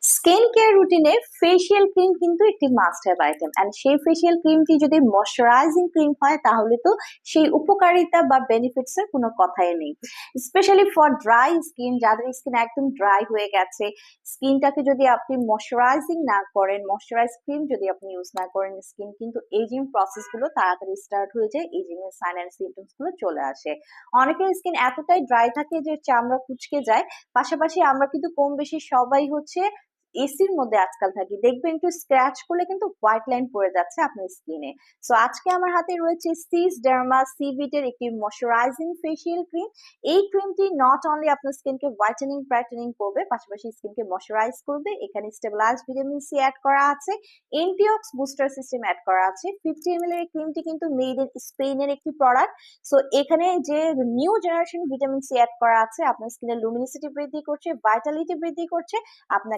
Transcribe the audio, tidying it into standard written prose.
Skin care রুটিনে facial cream কিন্তু একটি মাস্ট হ্যাভ আইটেম এন্ড সেই ফেসিয়াল ক্রিমটি যদি ময়শ্চারাইজিং ক্রিম হয় তাহলে তো সেই উপকারিতা বা বেনিফিটস এর কোনো কথাই নেই। স্পেশালি ফর ড্রাই স্কিন, যাদের স্কিন একদম ড্রাই হয়ে গেছে, স্কিনটাকে যদি আপনি ময়শ্চারাইজিং না করেন, ময়শ্চারাইজ ক্রিম যদি আপনি ইউজ না করেন, স্কিন কিন্তু এজিং প্রসেস গুলো তাড়াতাড়ি স্টার্ট হয়ে যায়, এজিং এর সাইন এন্ড সিমটমস গুলো চলে আসে। অনেকের স্কিন এতটাই ড্রাই থাকে যে চামড়া কুঁচকে যায়। পাশাপাশি আমরা কিন্তু কম বেশি সবাই হচ্ছে এসির মধ্যে আজকাল থাকি, দেখবেন একটু স্ক্র্যাচ করলে কিন্তু হোয়াইট লাইন পড়ে যাচ্ছে আপনার স্কিনে। সো আজকে আমার হাতে রয়েছে সিস ডার্মা সিভিটের একটি ময়শ্চারাইজিং ফেসিয়াল ক্রিম। এই ক্রিমটি নট অনলি আপনার স্কিনকে হোয়াইটেনিং ব্রাইটেনিং করবে, পাশাপাশি স্কিনকে ময়শ্চারাইজ করবে। এখানে স্টেবিলাইজ ভিটামিন সি অ্যাড করা আছে, এন্টিঅক্স বুস্টার সিস্টেম অ্যাড করা আছে। 50 ml এর ক্রিমটি কিন্তু মেড ইন স্পেনের একটি প্রোডাক্ট। সো এখানে যে new generation vitamin C add করা আছে আপনার স্কিনের লুমিনিসিটি বৃদ্ধি করছে, ভাইটালিটি বৃদ্ধি করছে, আপনার